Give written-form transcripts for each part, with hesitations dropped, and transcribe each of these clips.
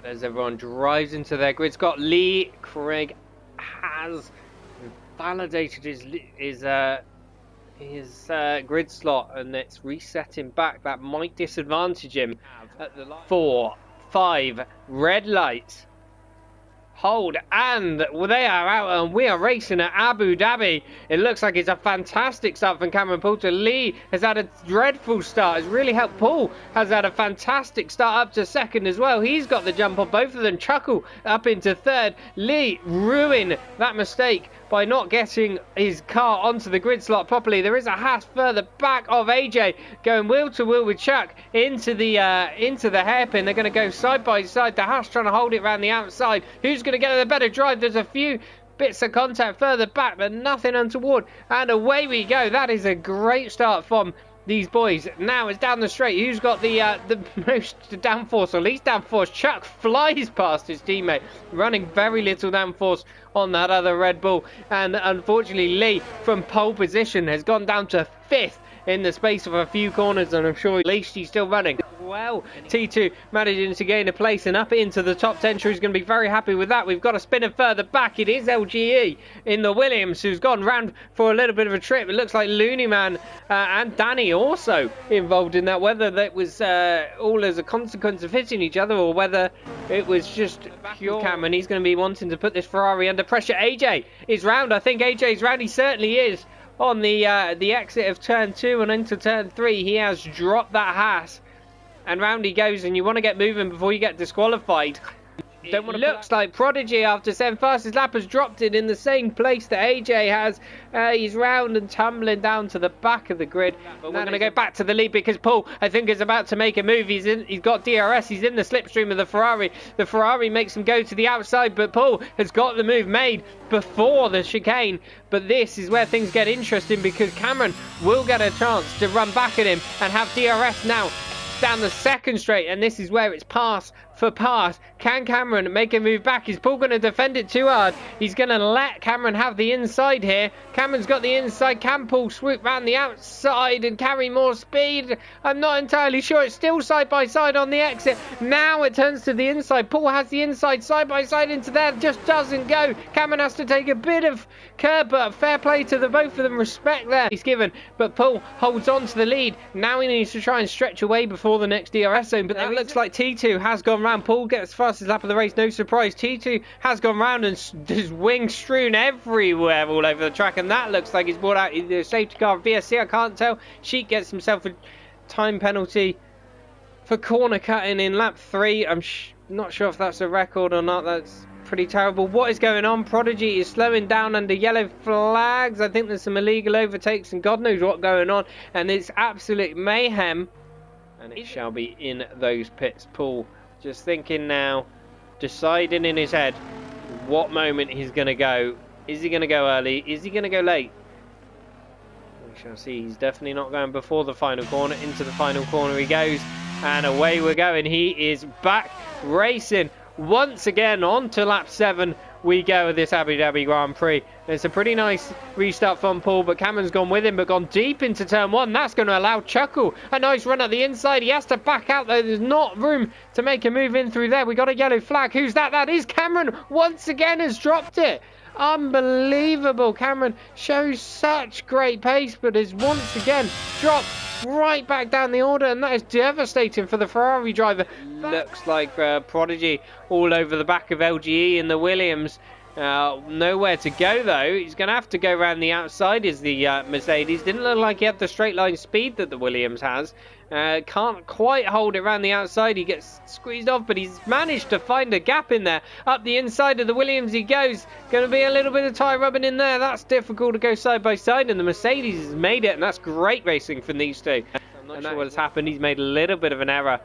as everyone drives into their grid. Scott Lee Craig has validated his grid slot, and it's resetting back. That might disadvantage him. At the 4, 5 red lights. Hold, and they are out, and we are racing at Abu Dhabi. It looks like it's a fantastic start from Cameron Poulter. Lee has had a dreadful start. It's really helped. Paul has had a fantastic start up to second as well. He's got the jump on both of them. Chuckle up into third. Lee ruined that mistake by not getting his car onto the grid slot properly. There is a Haas further back of AJ going wheel to wheel with Chuck into the hairpin. They're going to go side by side. The Haas trying to hold it around the outside. Who's going to get the better drive? There's a few bits of contact further back, but nothing untoward. And away we go. That is a great start from these boys. Now it's down the straight. Who's got the most downforce, or least downforce? Chuck flies past his teammate, running very little downforce on that other Red Bull. And unfortunately, Lee from pole position has gone down to 5th in the space of a few corners, and I'm sure at least he's still running well. T2 managing to gain a place and up into the top 10. He's going to be very happy with that. We've got a spinner further back. It is LGE in the Williams, who's gone round for a little bit of a trip. It looks like Looney Man and Danny also involved in that. Whether that was all as a consequence of hitting each other, or whether it was just pure Cameron, he's going to be wanting to put this Ferrari under pressure. AJ is round. I think AJ's round. He certainly is. On the exit of turn 2 and into turn 3, he has dropped that Haas, and round he goes. And you want to get moving before you get disqualified. Don't want to. Looks like Prodigy, after 7 fastest lap, has dropped it in the same place that AJ has. He's round and tumbling down to the back of the grid. But we're going to go back to the lead because Paul, I think, is about to make a move. He's got DRS. He's in the slipstream of the Ferrari. The Ferrari makes him go to the outside, but Paul has got the move made before the chicane. But this is where things get interesting, because Cameron will get a chance to run back at him and have DRS now down the second straight, and this is where it's pass for pass. Can Cameron make a move back? Is Paul going to defend it too hard? He's going to let Cameron have the inside here. Cameron's got the inside. Can Paul swoop round the outside and carry more speed? I'm not entirely sure. It's still side by side on the exit. Now it turns to the inside. Paul has the inside side by side into there. Just doesn't go. Cameron has to take a bit of curb, but fair play to the both of them. Respect there he's given, but Paul holds on to the lead. Now he needs to try and stretch away before the next DRS zone, but that looks like T2 has gone round. Paul gets fastest lap of the race, no surprise. T2 has gone round and there's wings strewn everywhere all over the track, and that looks like he's brought out the safety car. VSC, I can't tell. Sheik gets himself a time penalty for corner cutting in lap 3. I'm not sure if that's a record or not. That's pretty terrible. What is going on? Prodigy is slowing down under yellow flags. I think there's some illegal overtakes and God knows what's going on, and it's absolute mayhem, and it shall be in those pits. Paul just thinking now, deciding in his head what moment he's going to go. Is he going to go early? Is he going to go late? We shall see. He's definitely not going before the final corner. Into the final corner he goes, and away we're going. He is back racing once again. On to lap 7 we go with this Abu Dhabi Grand Prix. It's a pretty nice restart from Paul, but Cameron's gone with him, but gone deep into turn 1. That's going to allow Chuckle a nice run at the inside. He has to back out though. There's not room to make a move in through there. We got a yellow flag. Who's that? That is Cameron. Once again has dropped it. Unbelievable. Cameron shows such great pace, but has once again dropped right back down the order, and that is devastating for the Ferrari driver. Looks like Prodigy all over the back of LGE in the Williams. Nowhere to go though. He's going to have to go around the outside as the Mercedes. Didn't look like he had the straight line speed that the Williams has. Can't quite hold it around the outside. He gets squeezed off, but he's managed to find a gap in there. Up the inside of the Williams he goes. Going to be a little bit of tyre rubbing in there. That's difficult to go side by side, and the Mercedes has made it, and that's great racing from these two. I'm not sure what has happened. He's made a little bit of an error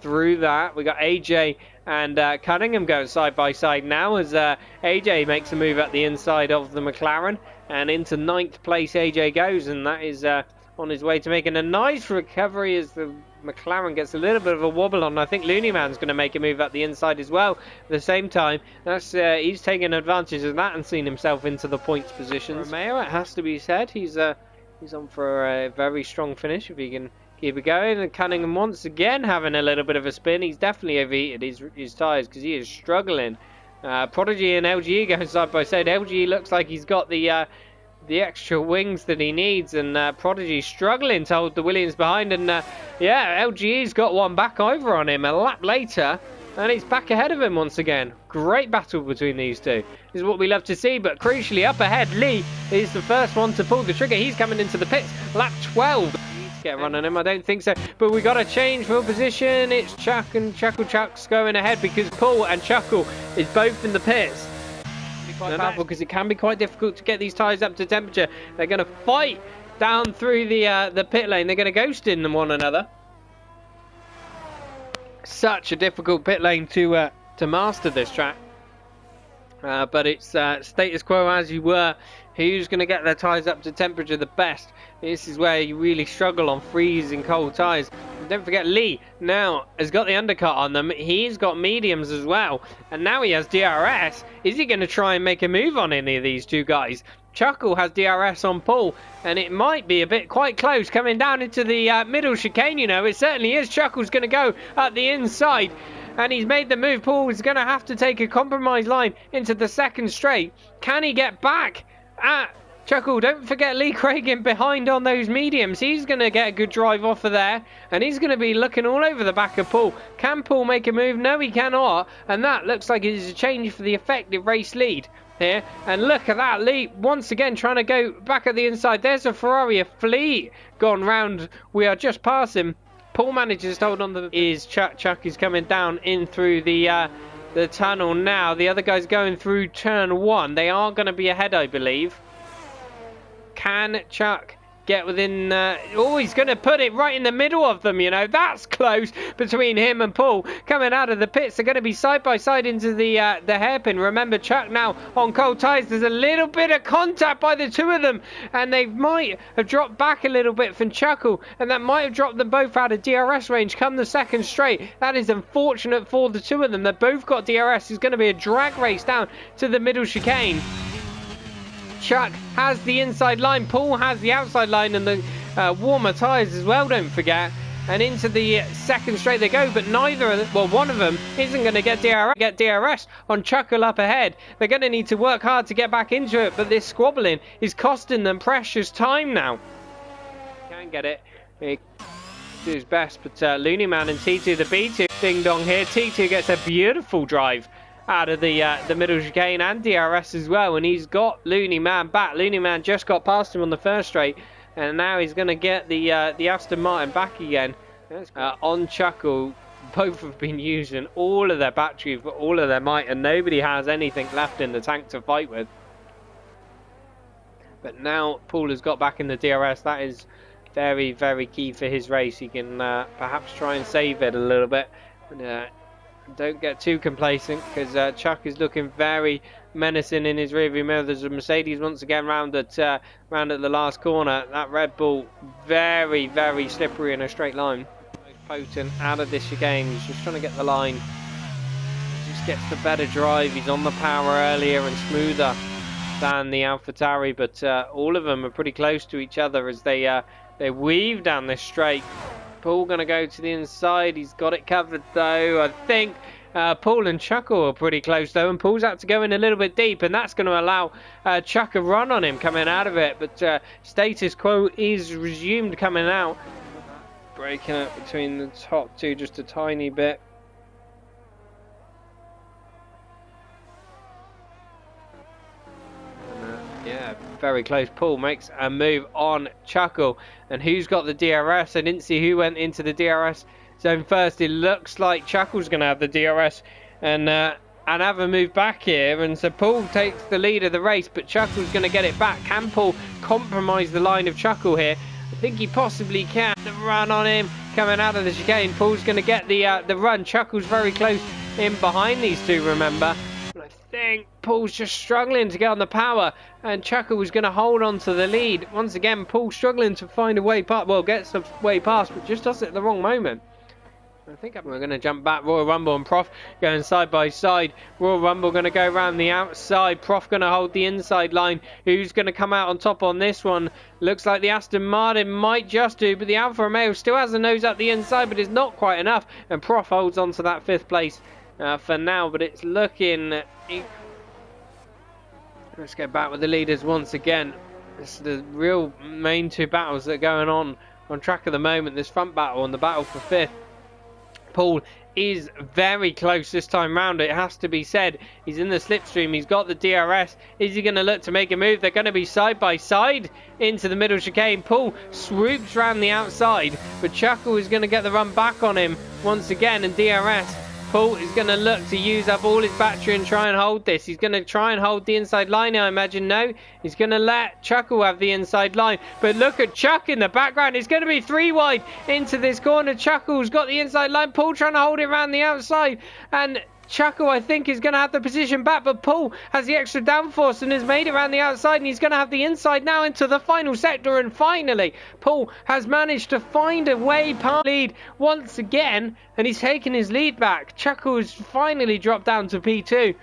through that. We got AJ and Cunningham going side by side now, as AJ makes a move at the inside of the McLaren, and into 9th place AJ goes, and that is on his way to making a nice recovery as the McLaren gets a little bit of a wobble on. I think Looney Man's going to make a move at the inside as well at the same time. That's he's taken advantage of that and seen himself into the points positions. Romeo, it has to be said, he's on for a very strong finish if he can keep it going. And Cunningham once again having a little bit of a spin. He's definitely overheated his tyres because he is struggling. Prodigy and LGE going side by side. LGE looks like he's got the extra wings that he needs, and Prodigy struggling to hold the Williams behind. And yeah, LGE's got one back over on him a lap later, and he's back ahead of him once again. Great battle between these two. This is what we love to see, but crucially up ahead, Lee is the first one to pull the trigger. He's coming into the pits, lap 12. Get a run on him, I don't think so, but we got a change for position. It's Chuck, and Chuck's going ahead because Paul and Chuckle is both in the pits. Quite powerful because it can be quite difficult to get these tyres up to temperature. They're going to fight down through the pit lane. They're going to ghost in one another. Such a difficult pit lane to master this track, but it's status quo as you were. Who's going to get their tyres up to temperature the best? This is where you really struggle on freezing cold tyres. And don't forget, Lee now has got the undercut on them. He's got mediums as well, and now he has DRS. Is he going to try and make a move on any of these two guys? Chuckle has DRS on Paul, and it might be a bit quite close coming down into the middle chicane. You know, it certainly is. Chuckle's going to go at the inside, and he's made the move. Paul is going to have to take a compromise line into the second straight. Can he get back at Chuckle? Don't forget Lee Craig in behind on those mediums. He's going to get a good drive off of there, and he's going to be looking all over the back of Paul. Can Paul make a move? No, he cannot, and that looks like it is a change for the effective race lead here. And look at that, Lee once again trying to go back at the inside. There's a Ferrari, a fleet gone round. We are just passing. Paul manages to hold on to the... Chuck is coming down in through the tunnel now. The other guy's going through turn 1. They are going to be ahead, I believe. Can Chuck get within... oh, he's going to put it right in the middle of them, you know. That's close between him and Paul. Coming out of the pits, they're going to be side by side into the hairpin. Remember, Chuck now on cold tyres. There's a little bit of contact by the two of them, and they might have dropped back a little bit from Chuckle, and that might have dropped them both out of DRS range come the second straight. That is unfortunate for the two of them. They've both got DRS. It's going to be a drag race down to the middle chicane. Chuck has the inside line, Paul has the outside line, and the warmer tyres as well, don't forget. And into the second straight they go, but neither of them, well, one of them isn't going to get DRS on Chuckle up ahead. They're going to need to work hard to get back into it, but this squabbling is costing them precious time now. Can't get it. He do his best, but Looney Man and T2, the B2 ding dong here. T2 gets a beautiful drive out of the middle chicane and DRS as well, and he's got Looney Man back. Looney Man just got past him on the first straight, and now he's going to get the Aston Martin back again. On Chuckle, both have been using all of their battery for all of their might, and nobody has anything left in the tank to fight with. But now Paul has got back in the DRS. That is very, very key for his race. He can perhaps try and save it a little bit. Don't get too complacent, because Chuck is looking very menacing in his rearview mirror. There's a Mercedes once again round at the last corner. That Red Bull very, very slippery in a straight line. Potent out of this chicane. He's just trying to get the line. Just gets the better drive. He's on the power earlier and smoother than the AlphaTauri, but all of them are pretty close to each other as they weave down this straight. Paul going to go to the inside. He's got it covered though. I think Paul and Chuckle are pretty close though, and Paul's out to go in a little bit deep, and that's going to allow Chuck a run on him coming out of it. But status quo is resumed coming out. Breaking up between the top two just a tiny bit. Yeah, very close. Paul makes a move on Chuckle. And who's got the DRS? I didn't see who went into the DRS zone first. It looks like Chuckle's going to have the DRS and have a move back here. And so Paul takes the lead of the race, but Chuckle's going to get it back. Can Paul compromise the line of Chuckle here? I think he possibly can. The run on him coming out of the chicane. Paul's going to get the run. Chuckle's very close in behind these two, remember. I think Paul's just struggling to get on the power, and Chuckle was going to hold on to the lead. Once again, Paul struggling to find a way past, well, gets the way past, but just does it at the wrong moment. I think we're going to jump back. Royal Rumble and Prof going side by side. Royal Rumble going to go around the outside. Prof going to hold the inside line. Who's going to come out on top on this one? Looks like the Aston Martin might just do, but the Alfa Romeo still has a nose up the inside, but it's not quite enough. And Prof holds on to that 5th place for now, but it's looking... Let's go back with the leaders once again. This is the real main 2 battles that are going on track at the moment. This front battle and the battle for 5th. Paul is very close this time round, it has to be said. He's in the slipstream, he's got the DRS. Is he going to look to make a move? They're going to be side by side into the middle chicane. Paul swoops round the outside, but Chuckle is going to get the run back on him once again, and DRS. Paul is going to look to use up all his battery and try and hold this. He's going to try and hold the inside line, I imagine. No, he's going to let Chuckle have the inside line. But look at Chuck in the background. It's going to be 3 wide into this corner. Chuckle's got the inside line. Paul trying to hold it around the outside. And Chuckle, I think, is going to have the position back, but Paul has the extra downforce and has made it around the outside, and he's going to have the inside now into the final sector, and finally Paul has managed to find a way past lead once again, and he's taken his lead back. Chuckle has finally dropped down to P2.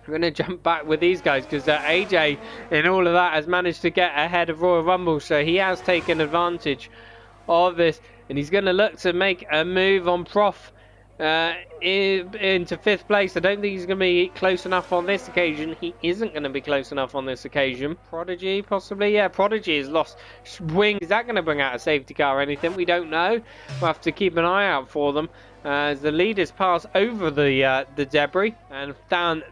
We're going to jump back with these guys because AJ in all of that has managed to get ahead of Royal Rumble, so he has taken advantage of this, and he's going to look to make a move on Prof into 5th place. I don't think he's going to be close enough on this occasion. He isn't going to be close enough on this occasion. Prodigy, possibly. Yeah, Prodigy has lost wing. Is that going to bring out a safety car or anything? We don't know. We'll have to keep an eye out for them as the leaders pass over the debris and down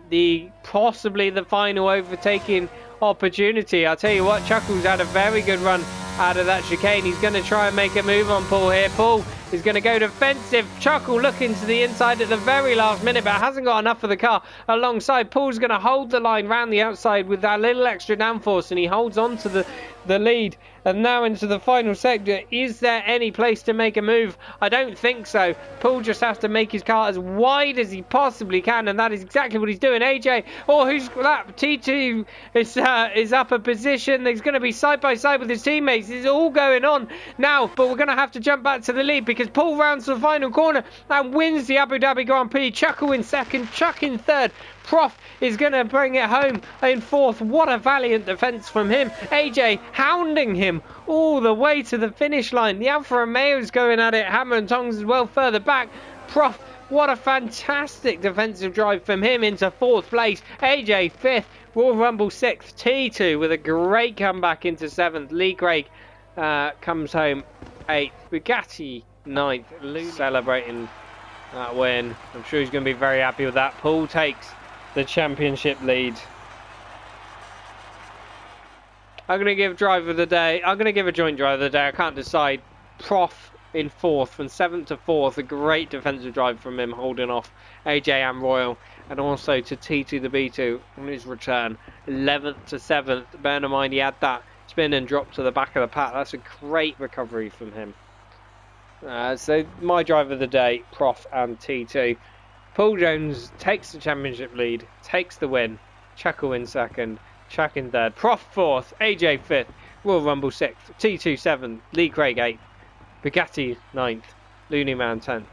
possibly the final overtaking opportunity. I'll tell you what, Chuckle's had a very good run out of that chicane. He's going to try and make a move on Paul here. Paul is going to go defensive. Chuckle looking to the inside at the very last minute, but hasn't got enough for the car alongside. Paul's going to hold the line round the outside with that little extra downforce, and he holds on to the lead. And now into the final sector. Is there any place to make a move? I don't think so. Paul just has to make his car as wide as he possibly can, and that is exactly what he's doing. AJ, who's that? T2 is up a position. He's going to be side by side with his teammates. It's all going on now, but we're going to have to jump back to the lead because Paul rounds the final corner and wins the Abu Dhabi Grand Prix. Chuckle in 2nd, Chuck in 3rd. Prof is going to bring it home in 4th. What a valiant defence from him. AJ hounding him all the way to the finish line. The Alfa Romeo's going at it, hammer and tongs as well further back. Prof, what a fantastic defensive drive from him into 4th place. AJ 5th, Royal Rumble 6th, T2 with a great comeback into 7th. Lee Craig comes home 8th. Bugatti 9th, celebrating that win. I'm sure he's going to be very happy with that. Paul takes the championship lead. I'm going to give driver of the day. I'm going to give a joint driver of the day. I can't decide. Prof in 4th, from 7th to 4th. A great defensive drive from him, holding off AJ and Royal. And also to T2 the B2 on his return. 11th to 7th. Bear in mind he had that spin and drop to the back of the pack. That's a great recovery from him. So my driver of the day, Prof and T2. Paul Jones takes the championship lead, takes the win. Chuckle in 2nd, Chuck in 3rd, Prof 4th, AJ 5th, Royal Rumble 6th, T2 7th, Lee Craig 8th, Bugatti 9th, Looney Man 10th.